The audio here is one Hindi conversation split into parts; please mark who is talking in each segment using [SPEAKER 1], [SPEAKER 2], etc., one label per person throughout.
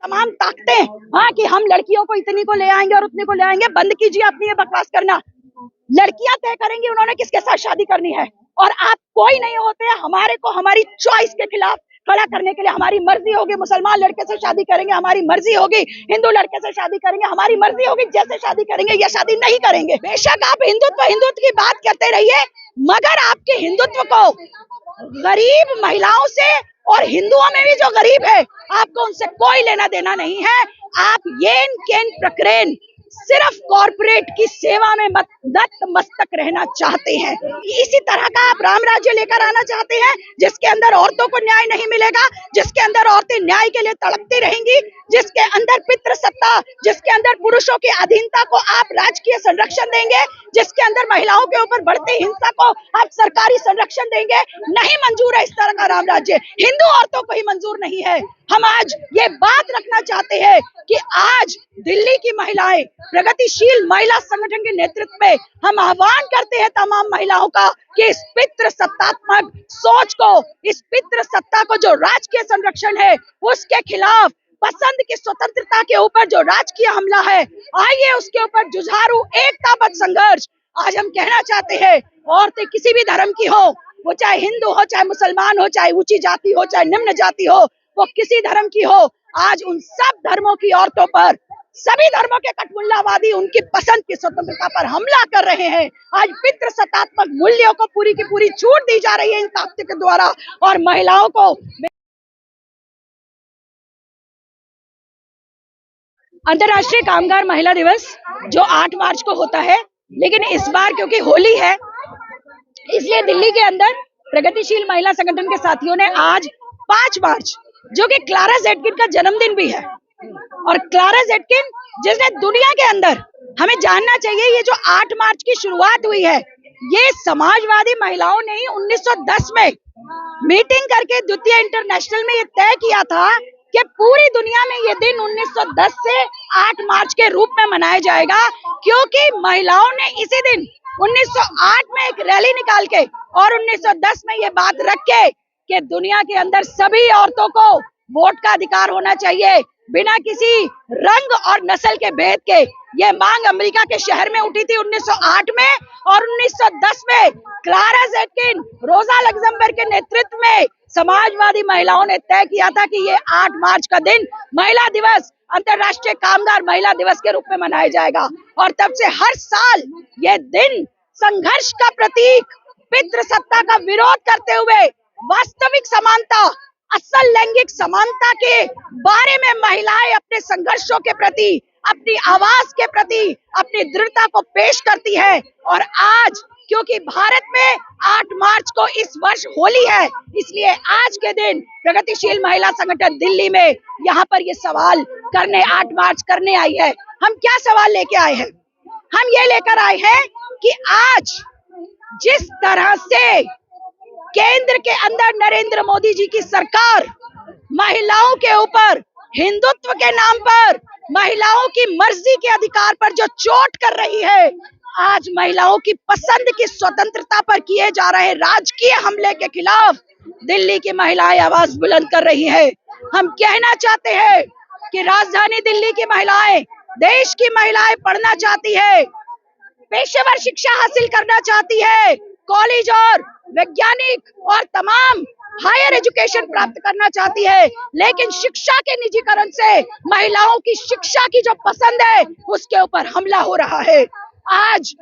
[SPEAKER 1] तमाम ताकतें, हाँ, कि हम लड़कियों को इतनी को ले आएंगे और उतनी को ले आएंगे। बंद कीजिए अपनी ये बकवास करना। लड़कियां तय करेंगी उन्होंने किसके साथ शादी करनी है, और आप कोई नहीं होते हमारे को हमारी चॉइस के खिलाफ खड़ा करने के लिए। हमारी मर्जी होगी मुसलमान लड़के से शादी करेंगे, हमारी मर्जी होगी हिंदू लड़के से शादी करेंगे, हमारी मर्जी होगी जैसे शादी करेंगे या शादी नहीं करेंगे। बेशक आप हिंदुत्व की बात करते रहिए, मगर आपके हिंदुत्व को गरीब महिलाओं से और हिंदुओं में भी जो गरीब है, आपको उनसे कोई लेना देना नहीं है। आप येन केन प्रकरण सिर्फ कॉर्पोरेट की सेवा में नतमस्तक रहना चाहते हैं। इसी तरह का आप राम राज्य लेकर आना चाहते हैं, जिसके अंदर औरतों को न्याय नहीं मिलेगा, जिसके अंदर औरतें न्याय के लिए तड़पती रहेंगी, जिसके अंदर पितृसत्ता, जिसके अंदर पुरुषों की अधीनता को आप राजकीय संरक्षण देंगे, जिसके अंदर महिलाओं के ऊपर बढ़ती हिंसा को आप सरकारी संरक्षण देंगे। नहीं मंजूर है इस तरह का राम राज्य, हिंदू औरतों को ही मंजूर नहीं है। हम आज ये बात रखना चाहते हैं कि आज दिल्ली की महिलाएं प्रगतिशील महिला संगठन के नेतृत्व में हम आह्वान करते हैं तमाम महिलाओं का कि इस पितृसत्तात्मक सोच को, इस पितृसत्ता को जो राजकीय संरक्षण है, उसके खिलाफ पसंद की स्वतंत्रता के ऊपर जो राजकीय हमला है, आइए उसके ऊपर जुझारू एकताबद्ध संघर्ष। आज हम कहना चाहते हैं, औरतें किसी भी धर्म की हो, वो चाहे हिंदू हो, चाहे मुसलमान हो, चाहे ऊंची जाति हो, चाहे निम्न जाति हो, वो किसी धर्म की हो, आज उन सब धर्मों की औरतों पर सभी धर्मों के कटमुल्लावादी उनकी पसंद की स्वतंत्रता पर हमला कर रहे हैं। आज पितृसत्तात्मक मूल्यों को पूरी की पूरी छूट दी जा रही है इन ताकतों के द्वारा, और महिलाओं को अंतर्राष्ट्रीय कामगार महिला दिवस जो 8 मार्च को होता है, लेकिन इस बार क्योंकि होली है, इसलिए दिल्ली के अंदर प्रगतिशील महिला संगठन के साथियों ने आज 5 मार्च, जो कि क्लारा ज़ेटकिन का जन्मदिन भी है, और क्लारा ज़ेटकिन जिसने दुनिया के अंदर, हमें जानना चाहिए, ये जो 8 मार्च की शुरुआत हुई है, ये समाजवादी महिलाओं ने ही 1910 में मीटिंग करके द्वितीय इंटरनेशनल में ये तय किया था कि पूरी दुनिया में ये दिन 1910 से 8 मार्च के रूप में मनाया जाएगा, क्योंकि महिलाओं ने इसी दिन 1908 में एक रैली निकाल के और 1910 में ये बात रख के कि दुनिया के अंदर सभी औरतों को वोट का अधिकार होना चाहिए बिना किसी रंग और नस्ल के भेद के। ये मांग अमेरिका के शहर में उठी थी 1908 में, और 1910 में क्लारा ज़ेटकिन, रोजा लग्जमबर्ग के नेतृत्व में समाजवादी महिलाओं ने तय किया था कि ये 8 मार्च का दिन महिला दिवस, अंतर्राष्ट्रीय कामगार महिला दिवस के रूप में मनाया जाएगा। और तब से हर साल ये दिन संघर्ष का प्रतीक, पितृसत्ता का विरोध करते हुए वास्तविक समानता, असल लैंगिक समानता के बारे में महिलाएं अपने संघर्षों के प्रति, अपनी आवाज के प्रति अपनी दृढ़ता को पेश करती है। और आज क्योंकि भारत में 8 मार्च को इस वर्ष होली है, इसलिए आज के दिन प्रगतिशील महिला संगठन दिल्ली में यहाँ पर ये सवाल करने 8 मार्च करने आई है। हम क्या सवाल लेके आए हैं? हम ये लेकर आए हैं कि आज जिस तरह से केंद्र के अंदर नरेंद्र मोदी जी की सरकार महिलाओं के ऊपर हिंदुत्व के नाम पर, महिलाओं की मर्जी के अधिकार पर जो चोट कर रही है, आज महिलाओं की पसंद की स्वतंत्रता पर किए जा रहे राजकीय हमले के खिलाफ दिल्ली की महिलाएं आवाज बुलंद कर रही है। हम कहना चाहते हैं कि राजधानी दिल्ली की महिलाएं, देश की महिलाएं पढ़ना चाहती है, पेशेवर शिक्षा हासिल करना चाहती है, कॉलेज और वैज्ञानिक और तमाम हायर एजुकेशन प्राप्त करना चाहती है, लेकिन शिक्षा के निजीकरण से महिलाओं की शिक्षा की जो पसंद है उसके ऊपर हमला हो रहा है। आज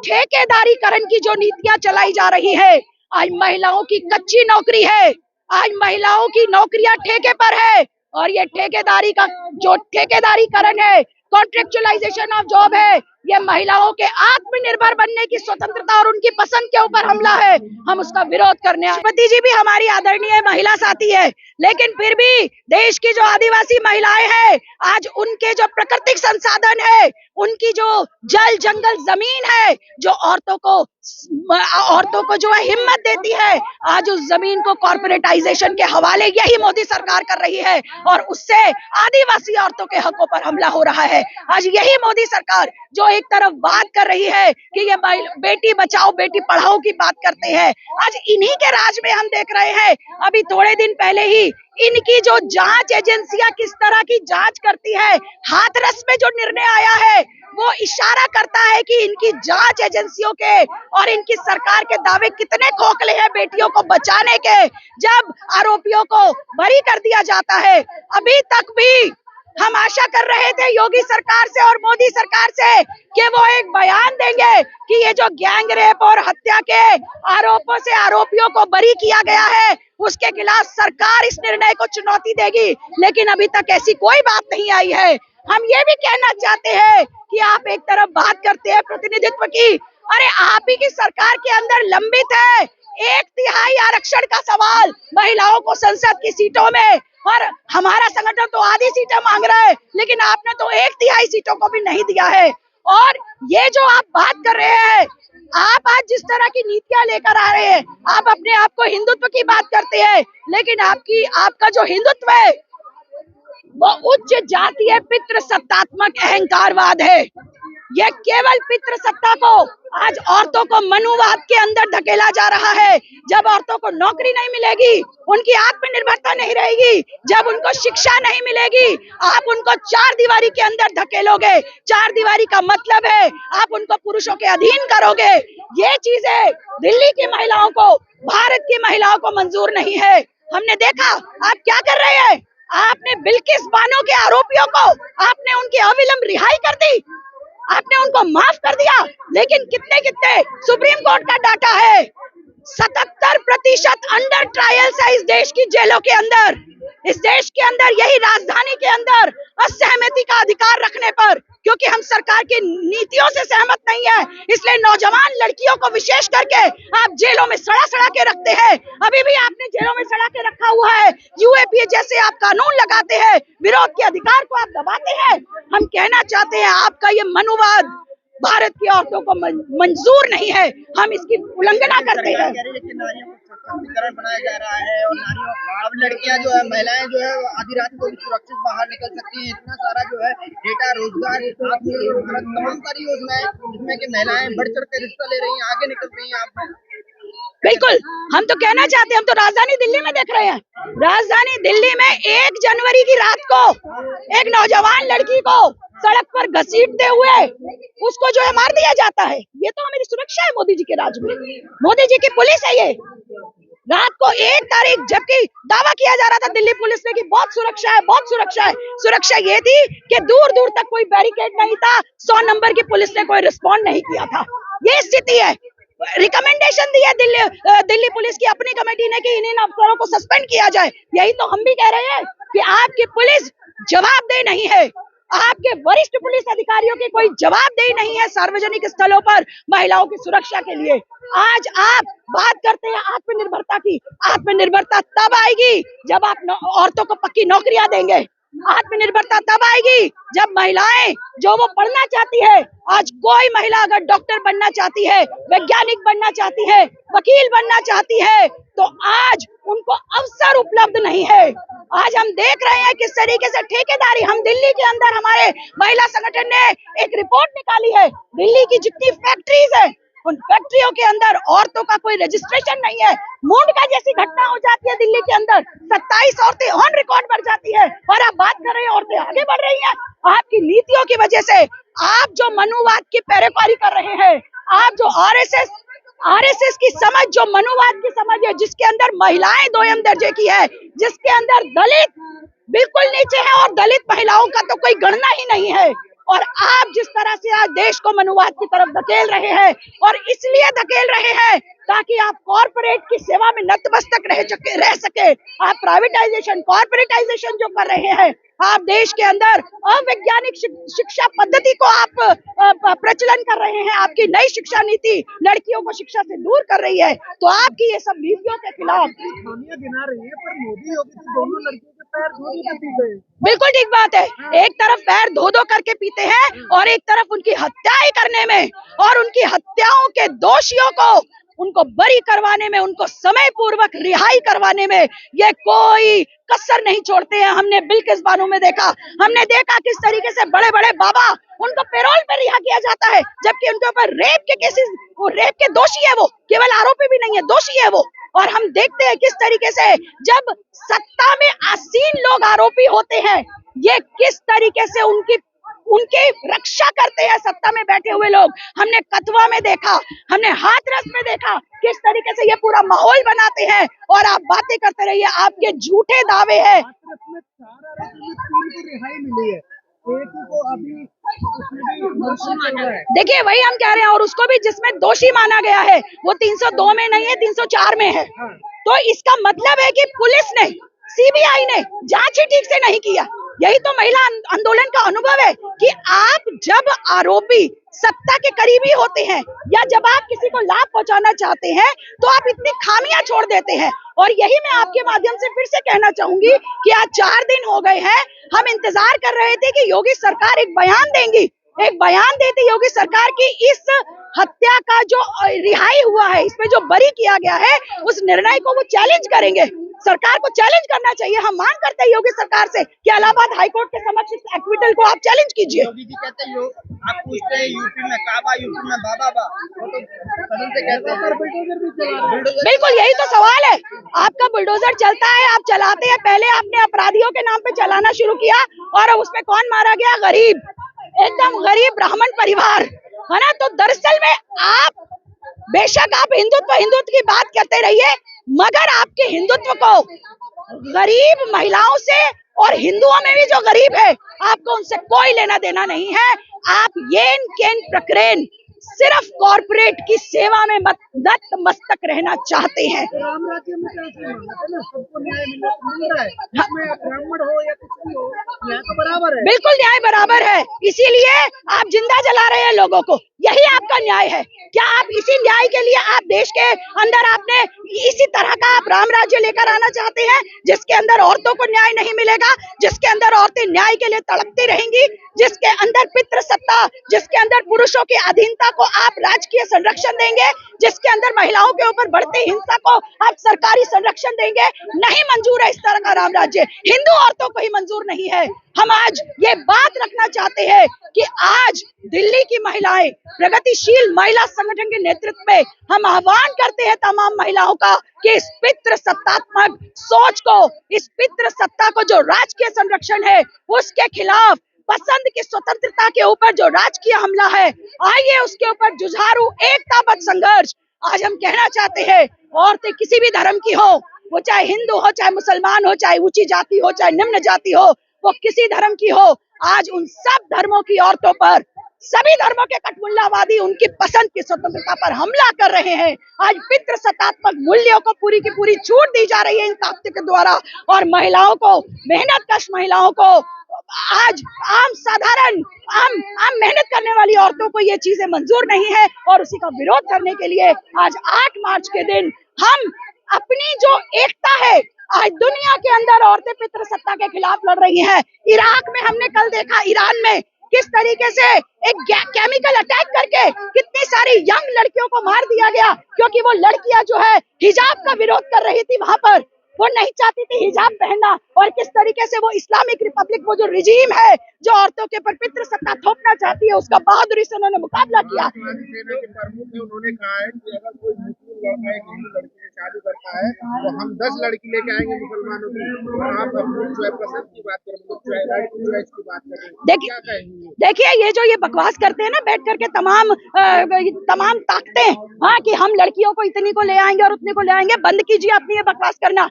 [SPEAKER 1] ठेकेदारीकरण की जो नीतियां चलाई जा रही है, आज महिलाओं की कच्ची नौकरी है, आज महिलाओं की नौकरियां ठेके पर है, और ये ठेकेदारी का जो ठेकेदारीकरण है, कॉन्ट्रेक्चुअलाइजेशन ऑफ जॉब है, ये महिलाओं के आत्मनिर्भर बनने की स्वतंत्रता और उनकी पसंद के ऊपर हमला है। हम उसका विरोध करने आए। राष्ट्रपति जी भी हमारी आदरणीय महिला साथी है, लेकिन फिर भी देश की जो आदिवासी महिलाएं हैं, आज उनके जो प्राकृतिक संसाधन है, उनकी जो जल जंगल जमीन है, जो औरतों को जो है हिम्मत देती है, आज उस जमीन को कॉर्पोरेटाइजेशन के हवाले यही मोदी सरकार कर रही है, और उससे आदिवासी औरतों के हकों पर हमला हो रहा है। आज यही मोदी सरकार जो एक तरफ बात कर रही है कि ये बेटी बचाओ बेटी पढ़ाओ की बात करते हैं, आज इन्हीं के राज में हम देख रहे हैं। अभी थोड़े दिन पहले ही इनकी जो जांच एजेंसियां किस तरह की जांच करती है, हाथरस में जो निर्णय आया है वो इशारा करता है कि इनकी जांच एजेंसियों के और इनकी सरकार के दावे कितने खोखले हैं बेटियों को बचाने के, जब आरोपियों को बरी कर दिया जाता है। अभी तक भी हम आशा कर रहे थे योगी सरकार से और मोदी सरकार से कि वो एक बयान देंगे कि ये जो गैंग रेप और हत्या के आरोपों से आरोपियों को बरी किया गया है उसके खिलाफ सरकार इस निर्णय को चुनौती देगी, लेकिन अभी तक ऐसी कोई बात नहीं आई है। हम ये भी कहना चाहते हैं कि आप एक तरफ बात करते हैं प्रतिनिधित्व की, अरे आप ही की सरकार के अंदर लंबित है 1/3 आरक्षण का सवाल महिलाओं को संसद की सीटों में, और हमारा संगठन तो आधी सीटें मांग रहा है लेकिन आपने तो 1/3 सीटों को भी नहीं दिया है। और ये जो आप बात कर रहे हैं, आप आज जिस तरह की नीतियां लेकर आ रहे हैं, आप अपने आप को हिंदुत्व की बात करते हैं, लेकिन आपका जो हिंदुत्व है वो उच्च जातीय पितृ सत्तात्मक अहंकारवाद है। यह केवल पितृ सत्ता को आज औरतों को मनुवाद के अंदर धकेला जा रहा है। जब औरतों को नौकरी नहीं मिलेगी, उनकी आत्मनिर्भरता नहीं रहेगी, जब उनको शिक्षा नहीं मिलेगी, आप उनको 4 दीवारी के अंदर धकेलोगे। 4 दीवारी का मतलब है आप उनको पुरुषों के अधीन करोगे। ये चीजें दिल्ली की महिलाओं को, भारत की महिलाओं को मंजूर नहीं है। हमने देखा आप क्या कर रहे हैं, आपने बिल्किस बानो के आरोपियों को आपने उनकी अविलंब रिहाई कर दी, आपने उनको माफ कर दिया, लेकिन कितने सुप्रीम कोर्ट का डाटा है 77% अंडर ट्रायल्स है इस देश की जेलों के अंदर। इस देश के अंदर, यही राजधानी के अंदर असहमति का अधिकार रखने पर, क्योंकि हम सरकार की नीतियों से सहमत नहीं है, इसलिए नौजवान लड़कियों को विशेष करके आप जेलों में सड़ा के रखते हैं। अभी भी आपने जेलों में सड़ा के रखा हुआ है। यूएपीए जैसे आप कानून लगाते हैं, विरोध के अधिकार को आप दबाते हैं। हम कहना चाहते हैं आपका ये मनुवाद भारत की औरतों को मंजूर नहीं है, हम इसकी उल्लंघना करते हैं।
[SPEAKER 2] सशक्तिकरण बनाया जा रहा है और नारियों, अब लड़कियां जो है, महिलाएं जो है आधी रात को भी सुरक्षित बाहर निकल सकती हैं। इतना सारा जो है डेटा, रोजगार, तमाम सारी योजनाएं जिसमें कि महिलाएं बढ़ चढ़ कर हिस्सा ले रही हैं, आगे निकल रही हैं। आप
[SPEAKER 1] बिल्कुल, हम तो कहना चाहते हैं, हम तो राजधानी दिल्ली में देख रहे हैं, राजधानी दिल्ली में 1 जनवरी की रात को एक नौजवान लड़की को सड़क पर घसीटते हुए उसको जो है मार दिया जाता है। ये तो हमारी सुरक्षा है मोदी जी के राज में, मोदी जी की पुलिस है। ये रात को 1 तारीख, जबकि दावा किया जा रहा था दिल्ली पुलिस ने कि बहुत सुरक्षा है, बहुत सुरक्षा है। सुरक्षा ये थी कि दूर दूर तक कोई बैरिकेड नहीं था, 100 नंबर की पुलिस ने कोई रिस्पॉन्ड नहीं किया था। ये स्थिति है। रिकमेंडेशन दिया दिल्ली पुलिस की अपनी कमेटी ने कि इन अफसरों को सस्पेंड किया जाए। यही तो हम भी कह रहे हैं कि आपकी पुलिस जवाबदेह नहीं है, आपके वरिष्ठ पुलिस अधिकारियों की कोई जवाबदेही नहीं है सार्वजनिक स्थलों पर महिलाओं की सुरक्षा के लिए। आज आप बात करते हैं आत्मनिर्भरता की, आत्मनिर्भरता तब आएगी जब आप औरतों को पक्की नौकरियां देंगे। आत्मनिर्भरता तब आएगी जब महिलाएं जो वो पढ़ना चाहती है, आज कोई महिला अगर डॉक्टर बनना चाहती है, वैज्ञानिक बनना चाहती है, वकील बनना चाहती है, तो आज उनको अवसर उपलब्ध नहीं है। आज हम देख रहे हैं किस तरीके से ठेकेदारी, हम दिल्ली के अंदर हमारे महिला संगठन ने एक रिपोर्ट निकाली है, दिल्ली की जितनी फैक्ट्रीज है उन फैक्ट्रियों के अंदर औरतों का कोई रजिस्ट्रेशन नहीं है। मुंडका जैसी घटना हो जाती है दिल्ली के अंदर, 27 औरतें ऑन रिकॉर्ड बढ़ जाती है, और आप बात कर रहे हैं औरतें आगे बढ़ रही हैं। आपकी नीतियों की वजह से, आप जो मनुवाद की पैरोकारी कर रहे हैं, आप जो आरएसएस की समझ, जो मनुवाद की समझ है, जिसके अंदर महिलाएं 2म दर्जे की है, जिसके अंदर दलित बिल्कुल नीचे है और दलित महिलाओं का तो कोई गणना ही नहीं है। और आप जिस तरह से आज देश को मनुवाद की तरफ धकेल रहे हैं, और इसलिए धकेल रहे हैं ताकि आप कॉर्पोरेट की सेवा में नतमस्तक रह सके। आप प्राइवेटाइजेशन, कॉर्पोरेटाइजेशन जो कर रहे हैं, आप देश के अंदर अवैज्ञानिक शिक्षा पद्धति को आप प्रचलन कर रहे हैं। आपकी नई शिक्षा नीति लड़कियों को शिक्षा से दूर कर रही है, तो आपकी ये सब नीतियों के खिलाफ
[SPEAKER 2] खामियां गिना रही है। पर मोदी योगी तो दोनों लड़कियों के पैर धो के पीते हैं।
[SPEAKER 1] बिल्कुल ठीक बात है, एक तरफ पैर धो करके पीते हैं और एक तरफ उनकी हत्याएं करने में और उनकी हत्याओं के दोषियों को उनको बरी करवाने में, उनको समय पूर्वक रिहाई करवाने में ये कोई कसर नहीं छोड़ते हैं। हमने बिल्किस बानो में देखा, हमने देखा किस तरीके से बड़े बड़े बाबा उनको पैरोल पे रिहा किया जाता है, जबकि उनके ऊपर रेप के केसेस, वो रेप के दोषी है, वो केवल आरोपी भी नहीं है, दोषी है वो। और हम देखते हैं किस तरीके से जब सत्ता में आसीन लोग आरोपी होते हैं, ये किस तरीके से उनके रक्षा करते हैं सत्ता में बैठे हुए लोग। हमने कथुआ में देखा, हमने हाथरस में देखा किस तरीके से ये पूरा माहौल बनाते हैं। और आप बातें करते रहिए, आपके झूठे दावे हैं।
[SPEAKER 2] रिहाई मिली है, एक को अभी
[SPEAKER 1] देखिए वही हम कह रहे हैं, और उसको भी जिसमें दोषी माना गया है वो 302 में नहीं है, 304 में है। तो इसका मतलब है कि पुलिस ने, सीबीआई ने जांच ही ठीक से नहीं किया। यही तो महिला आंदोलन का अनुभव है कि आप जब आरोपी सत्ता के करीबी होते हैं या जब आप किसी को लाभ पहुंचाना चाहते हैं तो आप इतनी खामियां छोड़ देते हैं। और यही मैं आपके माध्यम से फिर से कहना चाहूंगी कि आज 4 दिन हो गए हैं, हम इंतजार कर रहे थे कि योगी सरकार एक बयान देंगी, एक बयान देती योगी सरकार की इस हत्या का जो रिहाई हुआ है, इसमें जो बरी किया गया है, उस निर्णय को वो चैलेंज करेंगे। सरकार को चैलेंज करना चाहिए। हम मांग करते हैं योगी सरकार से कि इलाहाबाद हाईकोर्ट के समक्ष इस एक्विटल को आप चैलेंज कीजिए।
[SPEAKER 2] योगी जी कहते हैं, आप पूछते हैं यूपी में काबा, यूपी में बाबा, वो तो सदन से कहते हैं
[SPEAKER 1] बिल्कुल यही तो सवाल है। आपका बुलडोजर चलता है, आप चलाते हैं, पहले आपने अपराधियों के नाम पे चलाना शुरू किया और उसमें कौन मारा गया? गरीब, एकदम गरीब ब्राह्मण परिवार, है ना। तो दरअसल में आप बेशक आप हिंदुत्व की बात करते रहिए, मगर आपके हिंदुत्व को गरीब महिलाओं से और हिंदुओं में भी जो गरीब है, आपको उनसे कोई लेना देना नहीं है। आप येन केन प्रकरण सिर्फ कॉर्पोरेट की सेवा में नतमस्तक रहना चाहते हैं।
[SPEAKER 2] राम राज्य में कैसे ना सबको न्याय मिल रहा है, ब्राह्मण हो या कुछ भी हो, न्याय तो बराबर है।
[SPEAKER 1] बिल्कुल न्याय बराबर है, इसीलिए आप जिंदा जला रहे हैं लोगों को, यही आपका न्याय है। क्या आप इसी न्याय के लिए आप देश के अंदर आपने इसी तरह का आप राम राज्य लेकर आना चाहते हैं, जिसके अंदर औरतों को न्याय नहीं मिलेगा, जिसके अंदर औरतें न्याय के लिए तड़पती रहेंगी, जिसके अंदर पितृसत्ता, जिसके अंदर पुरुषों की अधीनता को आप राजकीय संरक्षण देंगे, जिसके अंदर महिलाओं के ऊपर बढ़ती हिंसा को आप सरकारी संरक्षण देंगे। नहीं मंजूर है इस तरह का राम राज्य, हिंदू औरतों को ही मंजूर नहीं है। हम आज ये बात रखना चाहते हैं कि आज दिल्ली की महिलाएं, प्रगतिशील महिला संगठन के नेतृत्व में हम आह्वान करते हैं तमाम महिलाओं का कि इस पितृ सत्तात्मक सोच को, इस पितृ सत्ता को जो राजकीय संरक्षण है, उसके खिलाफ पसंद की स्वतंत्रता के ऊपर जो राजकीय हमला है, आइए उसके ऊपर जुझारू एकताबद्ध संघर्ष। आज हम कहना चाहते हैं, औरतें किसी भी धर्म की हो, वो चाहे हिंदू हो, चाहे मुसलमान हो, चाहे ऊंची जाति हो, चाहे निम्न जाति हो, वो किसी धर्म की हो, आज उन सब धर्मों की औरतों पर, सभी धर्मों के कटमुल्लावादी उनकी पसंद की स्वतंत्रता पर हमला कर रहे हैं। आज पितृ सत्तात्मक मूल्यों को पूरी की पूरी छूट दी जा रही है इन ताकतों के द्वारा, और महिलाओं को, मेहनतकश महिलाओं को, आज आम साधारण आम मेहनत करने वाली औरतों को ये चीजें मंजूर नहीं है। और उसी का विरोध करने के लिए आज 8 मार्च के दिन हम अपनी जो एकता है, आज दुनिया के अंदर औरतें पितृसत्ता के खिलाफ लड़ रही हैं। इराक में हमने कल देखा, ईरान में किस तरीके से एक केमिकल अटैक करके कितनी सारी यंग लड़कियों को मार दिया गया, क्योंकि वो लड़कियां जो है हिजाब का विरोध कर रही थी, वहां पर वो नहीं चाहती थी हिजाब पहनना। और किस तरीके से वो इस्लामिक रिपब्लिक, वो जो रिजीम है जो औरतों के ऊपर पितृ सत्ता थोपना चाहती है, उसका बहादुरी से उन्होंने मुकाबला किया।
[SPEAKER 2] सेना के प्रमुख है, उन्होंने कहा है कि अगर कोई मुस्लिम लड़का एक हिंदू लड़की से शादी करता है तो हम 10 लड़की लेके आएंगे मुसलमानों की। आप अपनी पसंद की बात करें,
[SPEAKER 1] देखिए ये जो ये बकवास करते हैं ना बैठ करके तमाम ताकतें, हाँ, कि हम लड़कियों को इतनी को ले आएंगे और उतने को ले आएंगे, बंद कीजिए अपनी ये बकवास करना।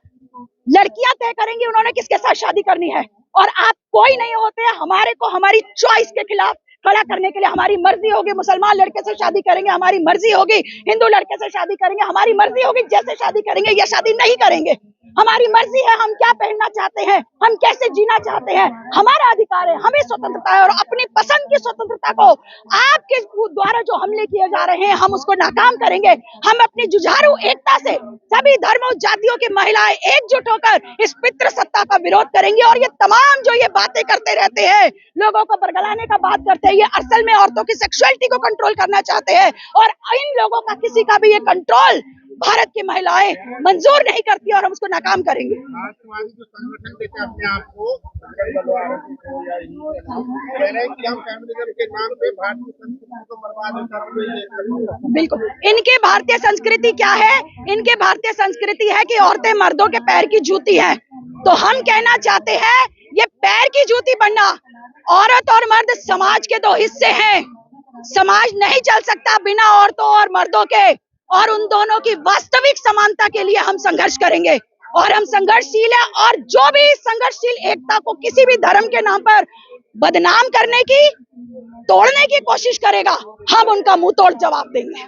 [SPEAKER 1] लड़कियां तय करेंगी उन्होंने किसके साथ शादी करनी है, और आप कोई नहीं होते हैं हमारे को हमारी चॉइस के खिलाफ खड़ा करने के लिए। हमारी मर्जी होगी मुसलमान लड़के से शादी करेंगे, हमारी मर्जी होगी हिंदू लड़के से शादी करेंगे, हमारी मर्जी होगी जैसे शादी करेंगे या शादी नहीं करेंगे, हमारी मर्जी है हम क्या पहनना चाहते हैं, हम कैसे जीना चाहते हैं, हमारा अधिकार है, हमें स्वतंत्रता है। और अपनी पसंद की स्वतंत्रता को आपके द्वारा जो हमले किए जा रहे हैं, हम उसको नाकाम करेंगे। हम अपनी जुझारू एकता से सभी धर्मों जातियों की महिलाएं एकजुट होकर इस पितृ सत्ता का विरोध करेंगे। और ये तमाम जो ये बातें करते रहते हैं, लोगों को बरगलाने का बात करते हैं, है, ये असल में औरतों की सेक्सुअलिटी को कंट्रोल करना चाहते हैं। और इन लोगों का किसी का भी ये कंट्रोल भारत की महिलाएं मंजूर नहीं करती और हम उसको नाकाम करेंगे।
[SPEAKER 3] राष्ट्रवादी जो संगठन देते हैं अपने आप को, कह रहे हैं कि हम फेमिनिज्म के नाम पे भारतीय संस्कृति को बर्बाद कर।
[SPEAKER 1] बिल्कुल, इनके भारतीय संस्कृति क्या है? इनके भारतीय संस्कृति है कि औरतें मर्दों के पैर की जूती है। तो हम कहना चाहते हैं ये पैर की जूती बनना, औरत और मर्द समाज के दो हिस्से हैं। समाज नहीं चल सकता बिना औरतों और मर्दों के, और उन दोनों की वास्तविक समानता के लिए हम संघर्ष करेंगे और हम संघर्षशील है। और जो भी संघर्षशील एकता को किसी भी धर्म के नाम पर बदनाम करने की, तोड़ने की कोशिश करेगा, हम उनका मुंह तोड़ जवाब देंगे।